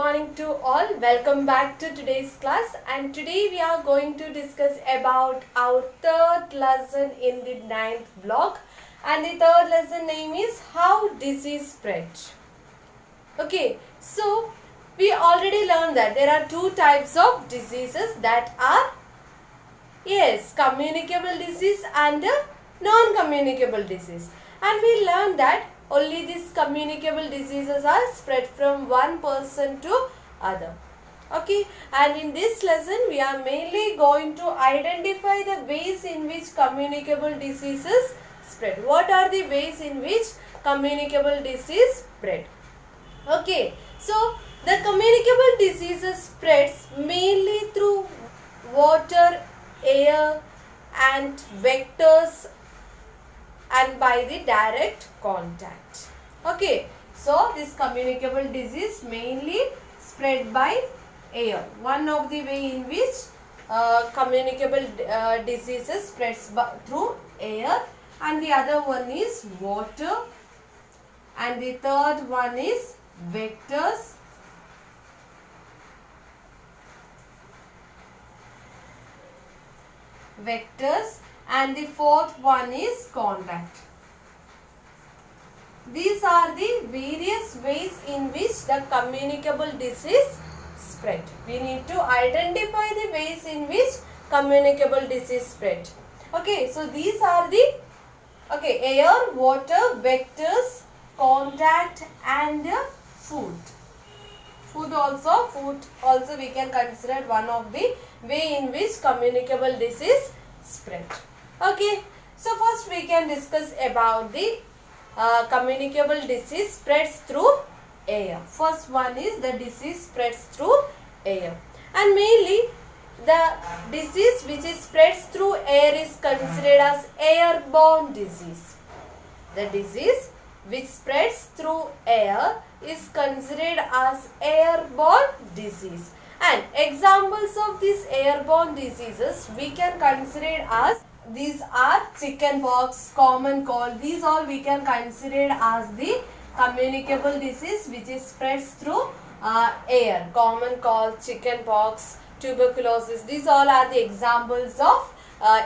morning to all. Welcome back to today's class, and today we are going to discuss about our third lesson in the ninth block, and the third lesson name is how disease spread. Okay, so we already learned that there are two types of diseases that are communicable disease and non-communicable disease, and we learned that only these communicable diseases are spread from one person to other. Okay, and in this lesson we are mainly going to identify the ways in which communicable diseases spread. What are the ways in which communicable disease spread? Okay, so the communicable diseases spreads mainly through water, air and vectors and by the direct contact. Okay, so this communicable disease mainly spread by air. One of the way in which communicable diseases spreads through air, and the other one is water, and the third one is vectors, and the fourth one is contact. These are the various ways in which the communicable disease spread. We need to identify the ways in which communicable disease spread. Okay, so these are the air, water, vectors, contact and food. Food also we can consider one of the way in which communicable disease spread. Okay, so first we can discuss about the communicable disease spreads through air. First one is the disease spreads through air, and mainly the disease which is spreads through air is considered as airborne disease. The disease which spreads through air is considered as airborne disease, and examples of these airborne diseases we can consider as these are chicken pox, common cold. These all we can consider as the communicable disease which is spreads through air. Common cold, chicken pox, tuberculosis, these all are the examples of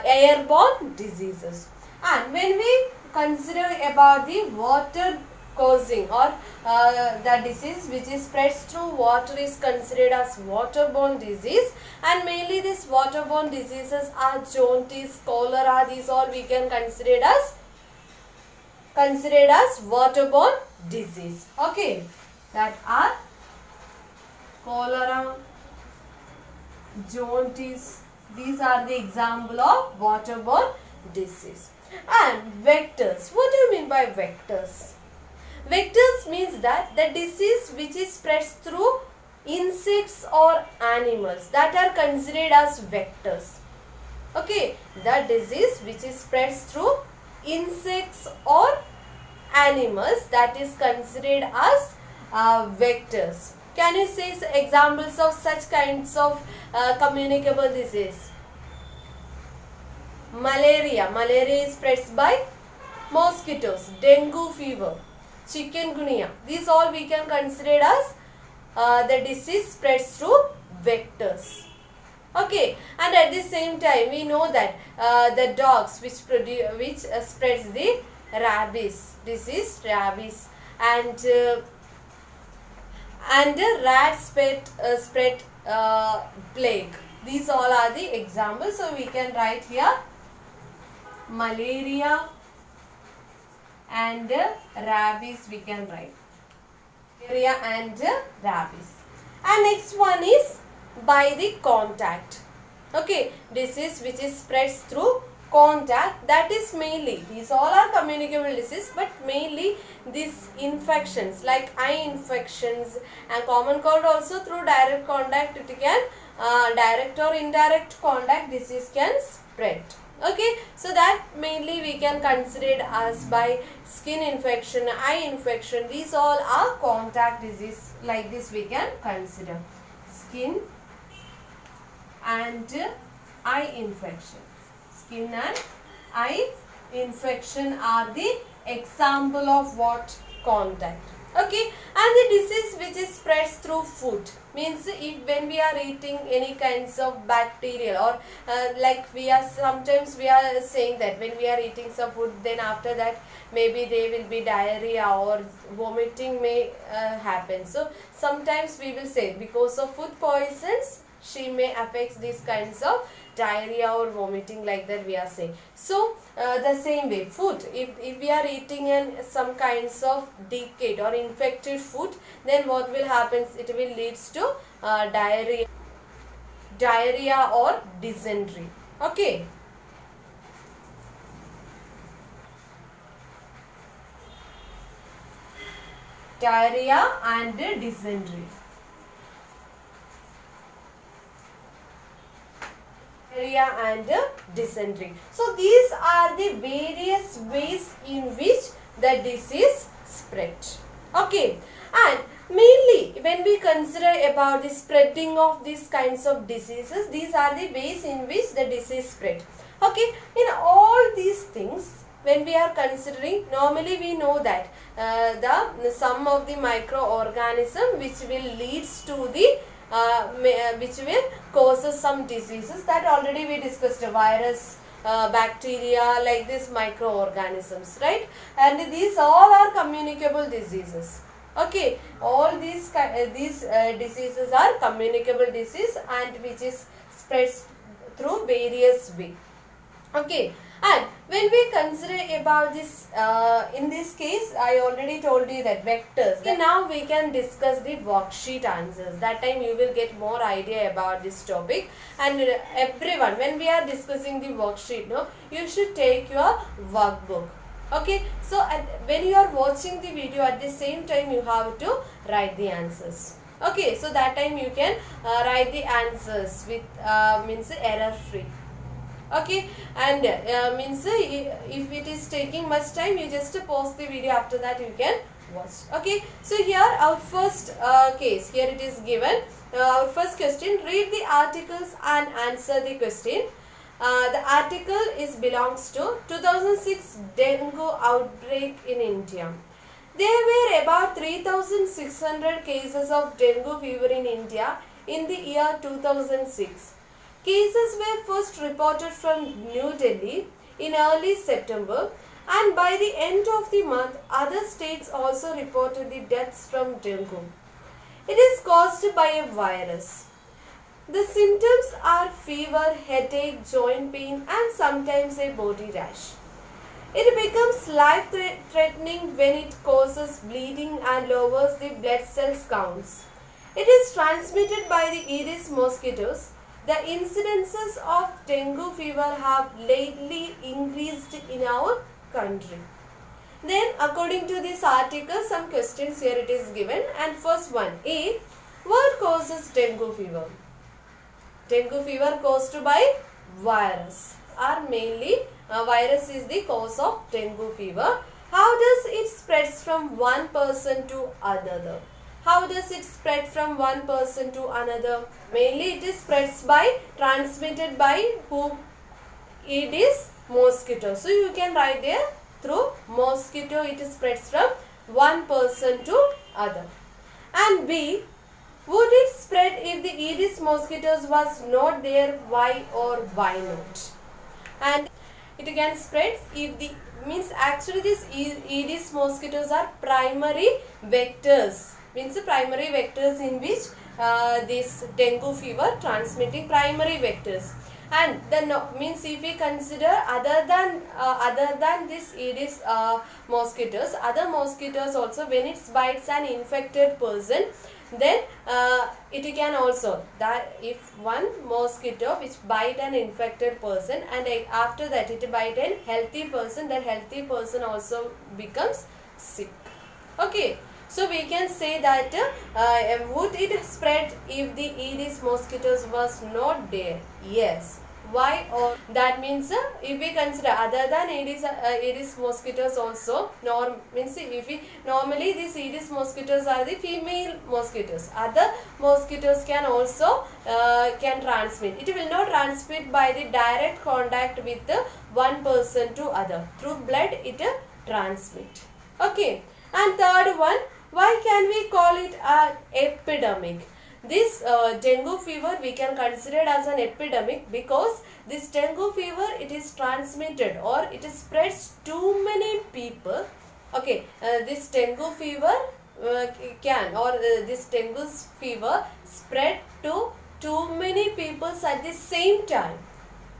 airborne diseases. And when we consider about the water causing or the disease which is spreads through water is considered as waterborne disease, and mainly these waterborne diseases are jaundice, cholera. These all we can consider as waterborne disease. Okay, that are cholera, jaundice. These are the example of waterborne disease. And vectors. What do you mean by vectors? Vectors means that the disease which is spreads through insects or animals, that are considered as vectors. Okay, the disease which is spreads through insects or animals, that is considered as vectors. Can you say examples of such kinds of communicable disease? Malaria. Malaria is spreads by mosquitoes. Dengue fever, chikungunya. These all we can consider as the disease spreads through vectors. Okay, and at the same time we know that the dogs which spreads the rabies disease, and rats spread plague. These all are the examples. So we can write here malaria and rabies. We can write malaria and rabies. And next one is by the contact. Okay, disease which is spreads through contact, that is mainly, these all are communicable disease, but mainly these infections like eye infections and common cold also through direct contact it can direct or indirect contact disease can spread. Okay, so that mainly we can consider as by skin infection, eye infection. These all are contact disease. Like this we can consider skin and eye infection. Skin and eye infection are the example of what? Contact. Okay, and the disease which is spreads through food means if when we are eating any kinds of bacterial or like we are sometimes we are saying that when we are eating some food, then after that maybe there will be diarrhea or vomiting may happen. So sometimes we will say because of food poisons she may affect these kinds of diarrhea or vomiting, like that we are saying. So the same way food, if we are eating some kinds of decayed or infected food, then what will happen, it will leads to diarrhea or dysentery. Okay, diarrhea and dysentery. Diarrhea and dysentery. So these are the various ways in which the disease spread. Okay, and mainly when we consider about the spreading of these kinds of diseases, these are the ways in which the disease spread. Okay, in all these things, when we are considering, normally we know that the some of the microorganism which will leads to the which will causes some diseases, that already we discussed, virus, bacteria, like these microorganisms, right? And these all are communicable diseases. Okay, all these diseases are communicable disease and which is spreads through various way. Okay, and when we consider about this, in this case, I already told you that vectors. Okay, now we can discuss the worksheet answers. That time you will get more idea about this topic. And everyone, when we are discussing the worksheet, no, you should take your workbook. Okay, so when you are watching the video, at the same time you have to write the answers. Okay, so that time you can write the answers with means error free. Okay, and means if it is taking much time, you just pause the video, after that you can watch. Okay, so here our first case, here it is given, our first question, read the articles and answer the question. The article is belongs to 2006 dengue outbreak in India. There were about 3,600 cases of dengue fever in India in the year 2006. Cases were first reported from New Delhi in early September, and by the end of the month, other states also reported the deaths from dengue. It is caused by a virus. The symptoms are fever, headache, joint pain, and sometimes a body rash. It becomes life-threatening when it causes bleeding and lowers the blood cells counts. It is transmitted by the Aedes mosquitoes. The incidences of dengue fever have lately increased in our country. Then according to this article, some questions here it is given, and first one, A, what causes dengue fever? Dengue fever caused by virus, or mainly virus is the cause of dengue fever. How does it spreads from one person to another? How does it spread from one person to another? Mainly it is spreads by, transmitted by who? Aedes mosquito. So you can write there, through mosquito it spreads from one person to other. And B, would it spread if the Aedes mosquitoes was not there? Why or why not? And it can spread if the, means actually these Aedes mosquitoes are primary vectors. Means the primary vectors in which this dengue fever transmitting primary vectors. And then means if we consider other than this Aedes mosquitoes, other mosquitoes also, when it bites an infected person, then it can also, that if one mosquito which bite an infected person and after that it bite a healthy person, that healthy person also becomes sick. Okay. So we can say that would it spread if the Aedes mosquitoes was not there? Yes. Why? Or that means if we consider other than Aedes mosquitoes also, means if we normally these Aedes mosquitoes are the female mosquitoes. Other mosquitoes can also can transmit. It will not transmit by the direct contact with one person to other. Through blood it transmit. Okay. And third one, Why can we call it an epidemic? This dengue fever we can consider it as an epidemic because this dengue fever, it is transmitted or it spreads too many people. Okay, this dengue fever this dengue fever spread to too many people at the same time.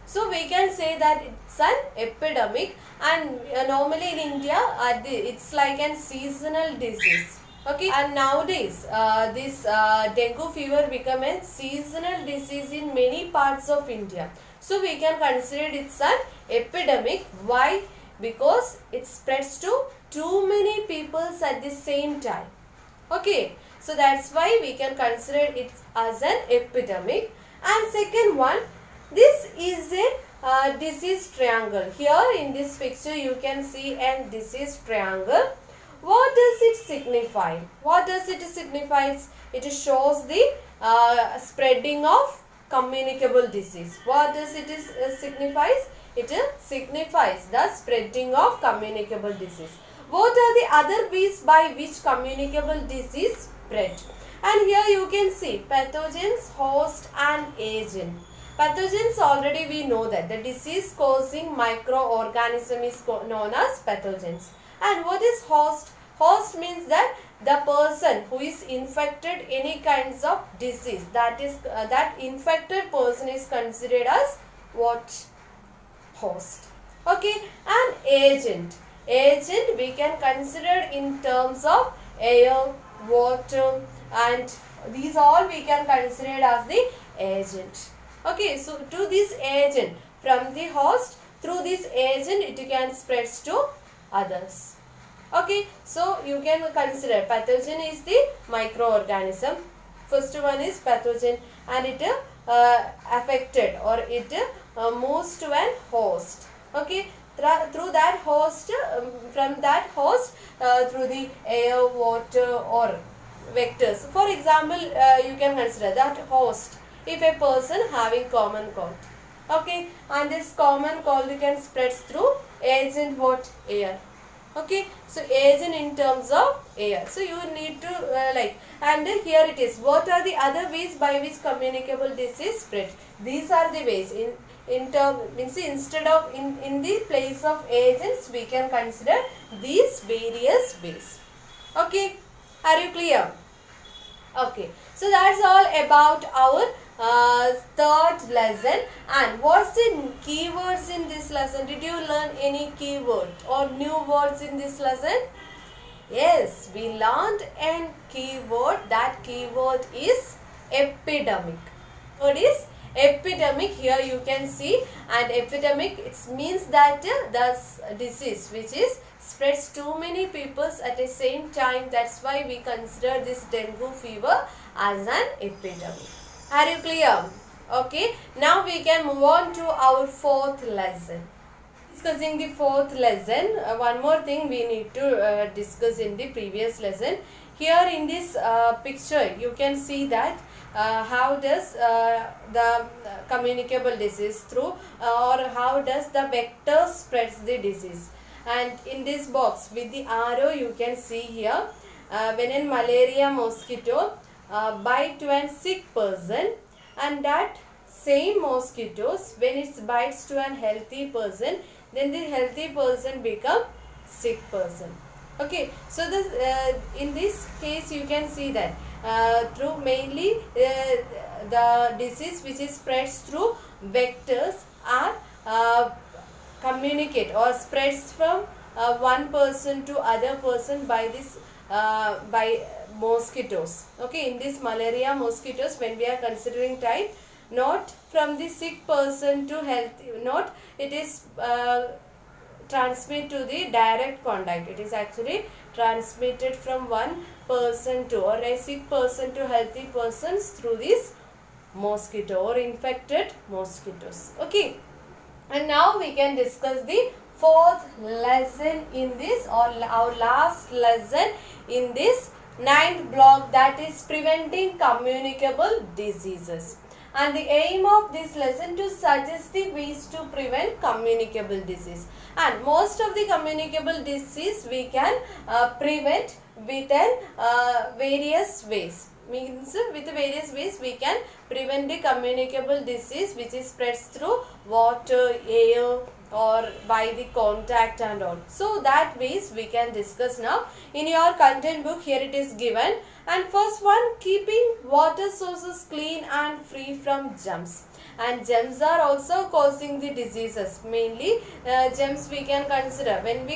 So we can say that it's an epidemic, and normally in India it's like a seasonal disease. Okay, and nowadays this dengue fever become a seasonal disease in many parts of India. So we can consider it's an epidemic. Why? Because it spreads to too many people at the same time. Okay, so that's why we can consider it as an epidemic. And second one, this is a disease triangle. Here in this picture you can see a disease triangle. What does it signify? What does it signify? It shows the spreading of communicable disease. What does it signify? It signifies the spreading of communicable disease. What are the other ways by which communicable disease spread? And here you can see pathogens, host and agent. Pathogens, already we know that the disease causing microorganism is known as pathogens. And what is host? Host means that the person who is infected any kinds of disease, that is that infected person is considered as what? Host. Okay, and agent. Agent we can consider in terms of air, water, and these all we can consider as the agent. Okay, so to this agent, from the host, through this agent it can spread to others. Okay, so you can consider pathogen is the microorganism. First one is pathogen, and it affected or it moves to an host. Okay, through that host, from that host, through the air, water or vectors. For example, you can consider that host if a person having common cold. Okay, and this common cold can spread through agent what? Air. Okay, so agent in terms of air. So you need to and here it is. What are the other ways by which communicable disease spread? These are the ways. Instead of in the place of agents, we can consider these various ways. Okay, are you clear? Okay, so that's all about our third lesson. And what's the keywords in this lesson? Did you learn any keyword or new words in this lesson? Yes, we learned a keyword. That keyword is epidemic. What is epidemic? Here you can see, and epidemic, it means that the disease which is spreads too many people at the same time. That's why we consider this dengue fever as an epidemic. Are you clear? Okay, now we can move on to our fourth lesson. Discussing the fourth lesson, one more thing we need to discuss in the previous lesson. Here in this picture you can see that how does the communicable disease through or how does the vector spreads the disease. And in this box with the arrow you can see here, when a malaria mosquito bite to a sick person, and that same mosquitoes when it bites to a healthy person, then the healthy person become sick person. Okay, so this in this case you can see that through mainly the disease which is spreads through vectors are communicate or spreads from one person to other person by this by mosquitoes. Okay, in this malaria mosquitoes, when we are considering type, not from the sick person to healthy, not it is transmit to the direct contact. It is actually transmitted from one person to or a sick person to healthy persons through this mosquito or infected mosquitoes. Okay, and now we can discuss the fourth lesson in this, or our last lesson in this ninth block, that is preventing communicable diseases. and the aim of this lesson to suggest the ways to prevent communicable disease. And most of the communicable disease we can prevent with various ways. Means with various ways we can prevent the communicable disease which is spreads through water, air, or by the contact and all. So that ways we can discuss now. In your content book here it is given. And first one, keeping water sources clean and free from germs. And germs are also causing the diseases. Mainly germs we can consider. When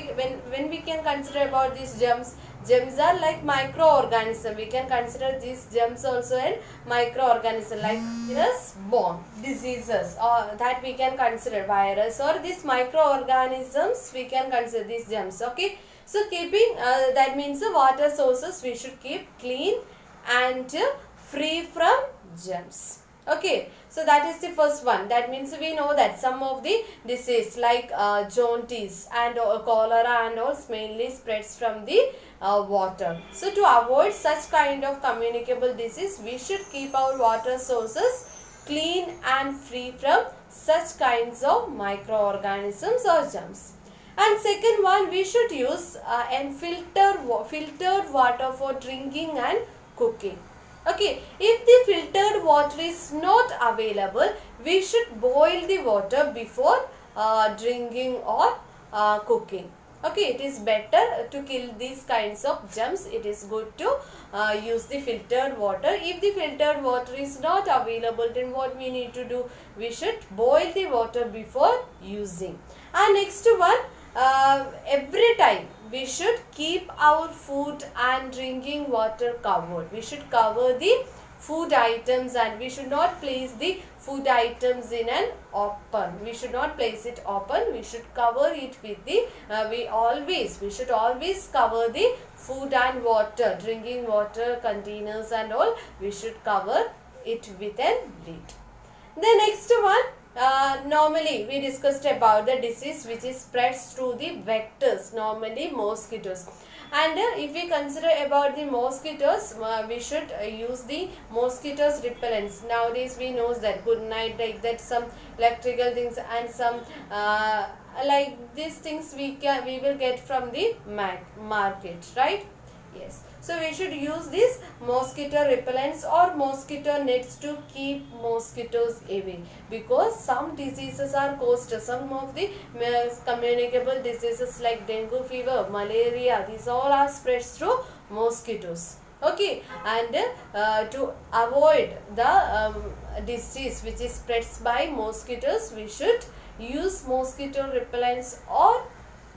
we can consider about these germs, germs are like microorganism. We can consider these germs also a microorganism like virus borne diseases, or that we can consider virus, or these microorganisms we can consider these germs. Okay. So keeping that means the water sources we should keep clean and free from germs. Okay, so that is the first one. That means we know that some of the disease like jaundice and cholera and all mainly spreads from the water. So to avoid such kind of communicable disease, we should keep our water sources clean and free from such kinds of microorganisms or germs. And second one, we should use filtered water for drinking and cooking. Okay, if the filtered water is not available, we should boil the water before drinking or cooking. Okay, it is better to kill these kinds of germs. It is good to use the filtered water. If the filtered water is not available, then what we need to do? We should boil the water before using. And next one, every time we should keep our food and drinking water covered. We should cover the food items and we should not place the food items in an open. We should not place it open. We should cover it with the, we should always cover the food and water, drinking water containers and all. We should cover it with a lid. The next one, normally we discussed about the disease which is spreads through the vectors, normally mosquitoes. And if we consider about the mosquitoes, we should use the mosquitoes repellents. Nowadays we know that good night, like that, some electrical things and some like these things we will get from the market, right? Yes. So we should use these mosquito repellents or mosquito nets to keep mosquitoes away, because some diseases are caused, some of the communicable diseases like dengue fever, malaria, these all are spread through mosquitoes. Okay, and to avoid the disease which is spread by mosquitoes, we should use mosquito repellents or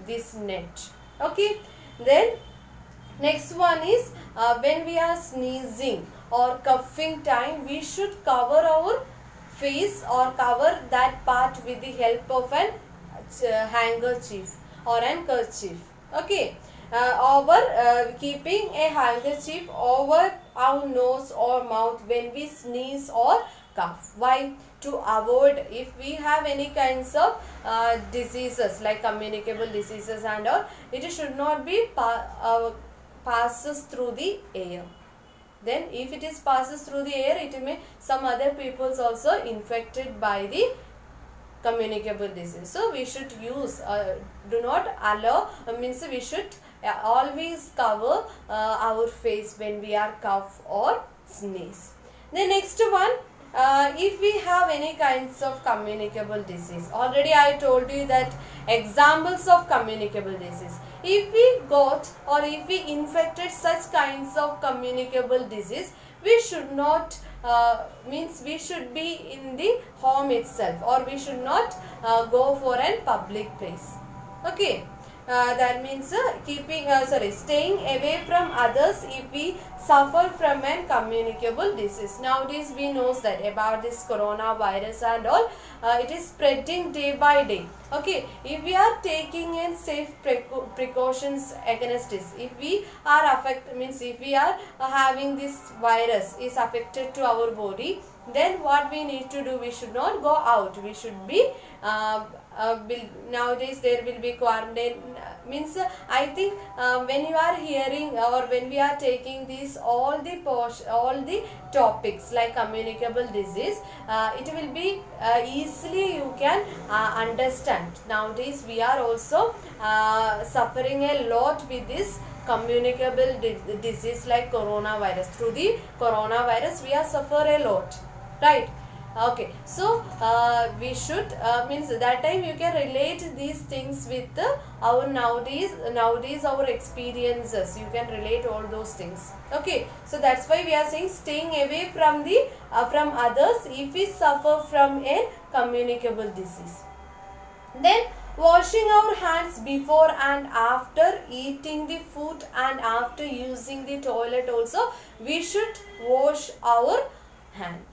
this net. Okay, then next one is when we are sneezing or coughing time, we should cover our face or cover that part with the help of an handkerchief or an kerchief. Okay, keeping a handkerchief over our nose or mouth when we sneeze or cough. Why? To avoid, if we have any kinds of diseases like communicable diseases and all, it should not be passes through the air. Then if it is passes through the air, it may some other peoples also infected by the communicable disease. So we should use, do not allow, means we should always cover our face when we are cough or sneeze. The next one, if we have any kinds of communicable disease, already I told you that examples of communicable disease. If we got or if we infected such kinds of communicable disease, we should not, means we should be in the home itself, or we should not go for a public place. Okay. That means staying away from others if we suffer from a communicable disease. Nowadays we know that about this coronavirus and all, it is spreading day by day. Okay, if we are taking in safe precautions against this, if we are affected, means if we are having this virus is affected to our body, then what we need to do, we should not go out. We should be nowadays there will be quarantine, means I think when you are hearing or when we are taking these all the topics like communicable disease, it will be easily you can understand. Nowadays we are also suffering a lot with this communicable disease like coronavirus. Through the coronavirus we are suffer a lot, right? Okay, so we should means that time you can relate these things with our nowadays our experiences. You can relate all those things. Okay, so that's why we are saying staying away from the from others if we suffer from a communicable disease. Then washing our hands before and after eating the food and after using the toilet also we should wash our hand.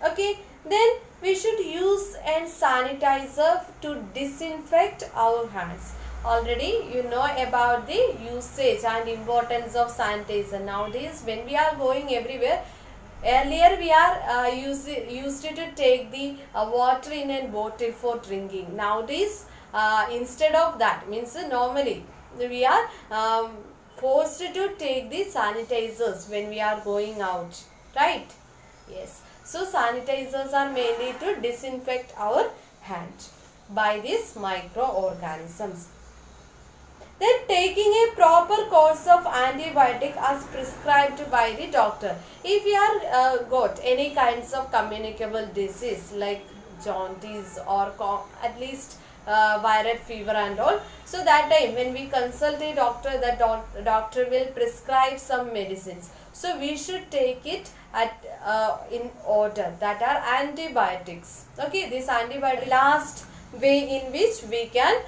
Okay, then we should use a sanitizer to disinfect our hands. Already you know about the usage and importance of sanitizer. Nowadays when we are going everywhere, earlier we are used to take the water in a bottle for drinking. Nowadays instead of that, means normally we are forced to take the sanitizers when we are going out, right? Yes. So sanitizers are mainly to disinfect our hand by these microorganisms. Then taking a proper course of antibiotic as prescribed by the doctor. If you are got any kinds of communicable disease like jaundice or at least viral fever and all, so that time when we consult a doctor, the doctor will prescribe some medicines. So we should take it at in order, that are antibiotics. Okay, this antibiotic last way in which we can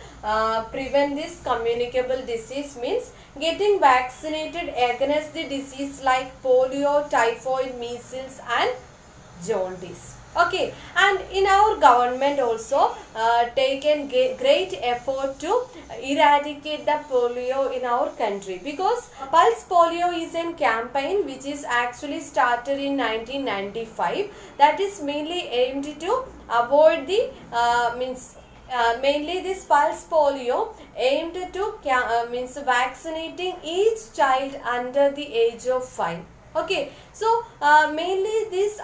prevent this communicable disease means getting vaccinated against the disease like polio, typhoid, measles and jaundice. Okay, and in our government also taken great effort to eradicate the polio in our country, because Pulse Polio is a campaign which is actually started in 1995, that is mainly aimed to avoid the mainly this Pulse Polio aimed to means vaccinating each child under the age of 5. Okay, so mainly this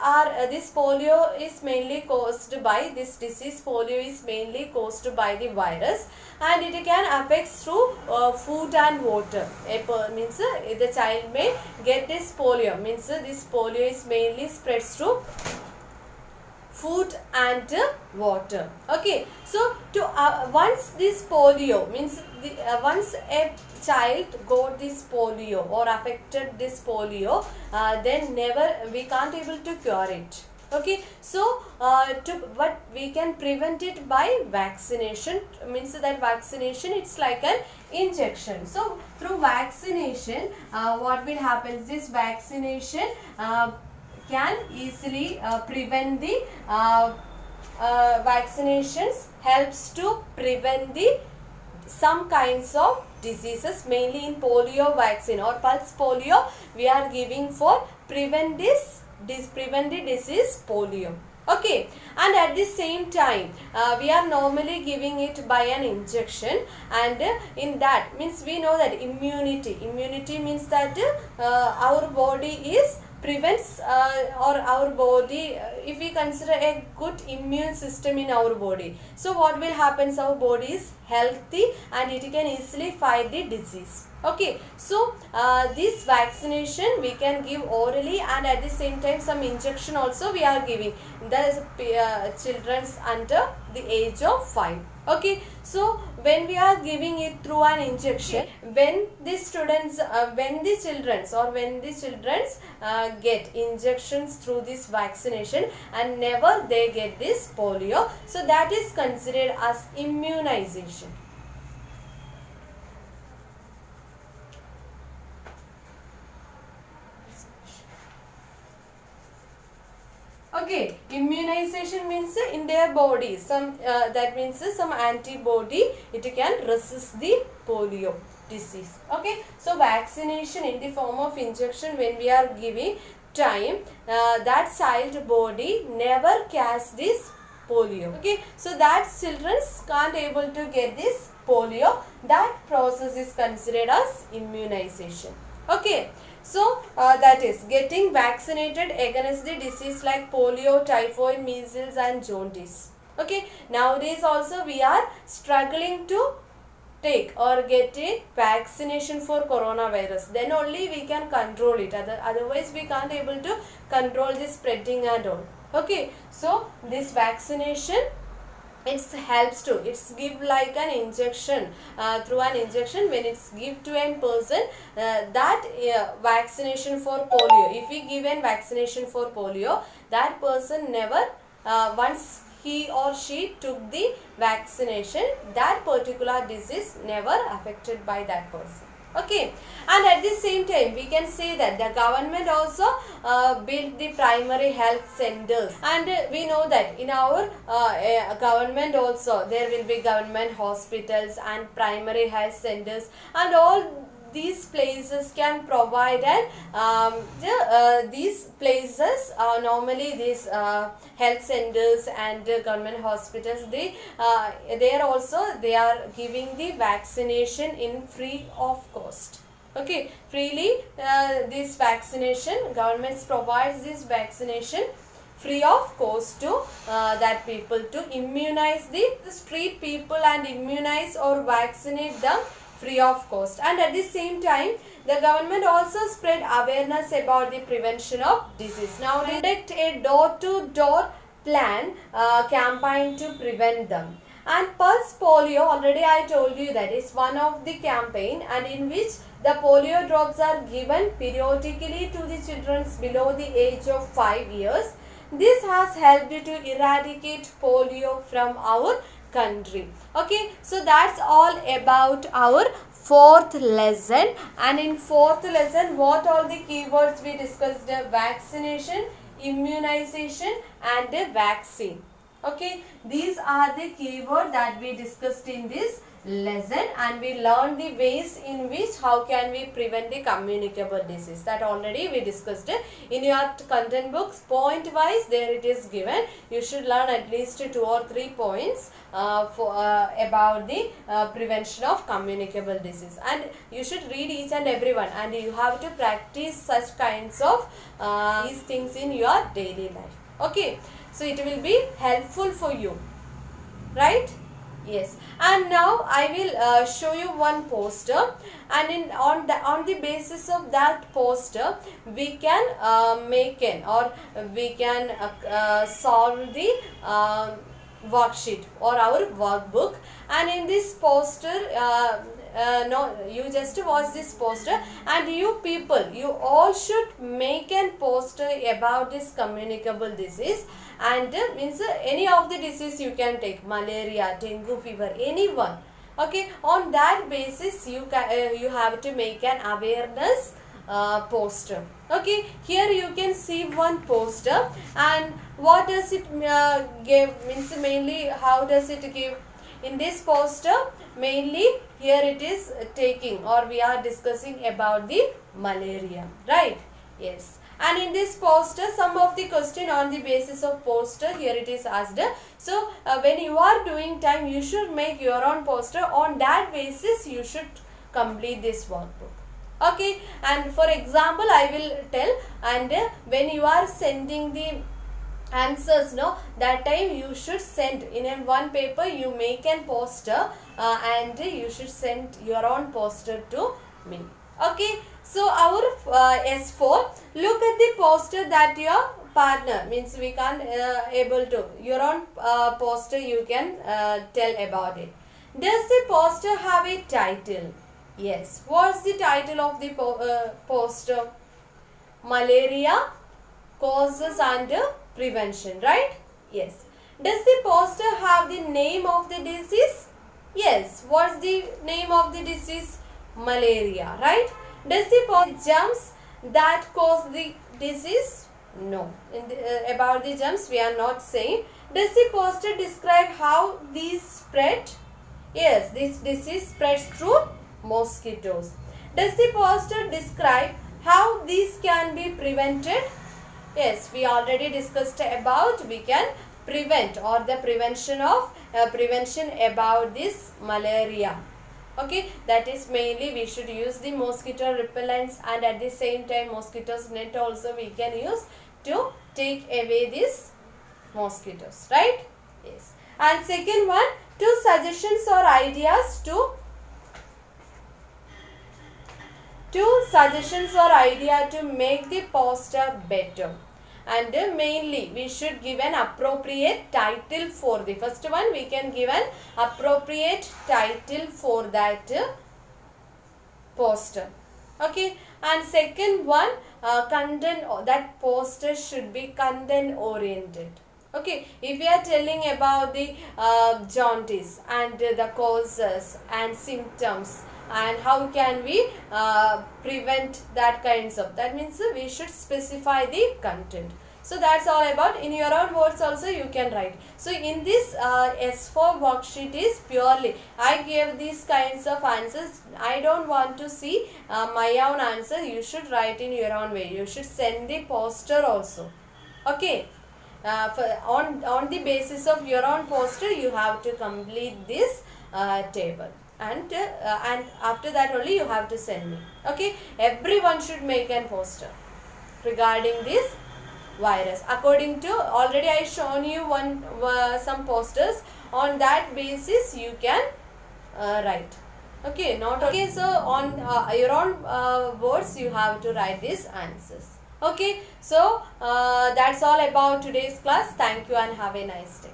polio is mainly caused by this disease. Polio is mainly caused by the virus, and it can affect through food and water. Means the child may get this polio. Means this polio is mainly spreads through food and water. Okay, so to once this polio means once a child got this polio or affected this polio, then never we can't able to cure it. Okay, so but we can prevent it by vaccination. Means that vaccination, it's like an injection. So through vaccination, what will happen is this vaccination can easily prevent the vaccinations helps to prevent the some kinds of diseases, mainly in polio vaccine or Pulse Polio we are giving for prevent the disease polio. Okay, and at the same time we are normally giving it by an injection, and in that means we know that immunity means that our body is prevents or our body, if we consider a good immune system in our body, so what will happen, our body is healthy and it can easily fight the disease. Okay, so this vaccination we can give orally, and at the same time some injection also we are giving the children under the age of 5. Okay, so when we are giving it through an injection, when the students when the children get injections through this vaccination and never they get this polio, so that is considered as immunization. Okay, immunization means in their body some that means some antibody, it can resist the polio disease. Okay, so vaccination in the form of injection, when we are giving time, that child body never catch this polio. Okay, so that children can't able to get this polio. That process is considered as immunization. Okay, so that is getting vaccinated against the disease like polio, typhoid, measles and jaundice. Okay, nowadays also we are struggling to take or get a vaccination for coronavirus. Then only we can control it. Otherwise we can't able to control the spreading and all. Okay, so this vaccination, it helps to, it's give like an injection, through an injection when it's give to a person, that vaccination for polio, if we give a vaccination for polio, that person never, once he or she took the vaccination, that particular disease never affected by that person. Okay, and at the same time we can say that the government also built the primary health centers, and we know that in our government also there will be government hospitals and primary health centers, and all these places can provide and these places normally these health centers and government hospitals, they are also, they are giving the vaccination in free of cost. Okay, freely this vaccination, governments provides this vaccination free of cost to that people, to immunize the street people and immunize or vaccinate them free of cost. And at the same time the government also spread awareness about the prevention of disease. Now conduct a door-to-door plan campaign to prevent them. And Pulse Polio, already I told you that is one of the campaign, and in which the polio drops are given periodically to the children below the age of 5 years. This has helped to eradicate polio from our country. Okay, so that's all about our fourth lesson. And in fourth lesson, what all the keywords we discussed? Vaccination, immunization and vaccine. Okay, these are the keywords that we discussed in this lesson, and we learned the ways in which how can we prevent the communicable disease. That already we discussed in your content books. Point wise there it is given. You should learn at least 2 or 3 points about the prevention of communicable disease, and you should read each and every one, and you have to practice such kinds of these things in your daily life. Okay, so it will be helpful for you, right? Yes, and now I will show you one poster, and on the basis of that poster we can make an, or we can solve the worksheet or our workbook. And in this poster, no, you just watch this poster, and you people, you all should make an poster about this communicable disease. And means any of the disease you can take, malaria, dengue fever, anyone. Okay, on that basis you can you have to make an awareness poster. Okay, here you can see one poster, and what does it give, means mainly how does it give? In this poster mainly here it is taking, or we are discussing about the malaria, right? Yes. And in this poster, some of the question on the basis of poster here it is asked. So when you are doing time, you should make your own poster. On that basis you should complete this workbook. Okay, and for example I will tell, and when you are sending the answers, no, that time you should send in one paper, you make an poster and you should send your own poster to me. Okay, so our S4, look at the poster that your partner, means we can't able to, your own poster you can tell about it. Does the poster have a title? Yes. What's the title of the poster? Malaria, causes and prevention, right? Yes. Does the poster have the name of the disease? Yes. What's the name of the disease? Malaria, right? Does the poster germs that cause the disease? No. About the germs we are not saying. Does the poster describe how these spread? Yes, this disease spreads through mosquitoes. Does the poster describe how these can be prevented? Yes, we already discussed about we can prevent or the prevention of prevention about this malaria. Okay, that is mainly we should use the mosquito repellents, and at the same time mosquitoes net also we can use to take away these mosquitoes, right? Yes. And second one, two suggestions or ideas to make the poster better. And mainly we should give an appropriate title for the first one. We can give an appropriate title for that poster. Okay, and second one, content, that poster should be content oriented. Okay, if we are telling about the jaundice and the causes and symptoms and how can we prevent that kinds of, that means we should specify the content. So that's all about. In your own words also you can write. So in this S4 worksheet is purely I gave these kinds of answers. I don't want to see my own answer. You should write in your own way. You should send the poster also. Okay. On the basis of your own poster you have to complete this table, and after that only you have to send me. Okay, everyone should make an poster regarding this virus. According to, already I shown you some posters. On that basis you can write. Okay, not okay. So on your own words you have to write these answers. Okay, so that's all about today's class. Thank you and have a nice day.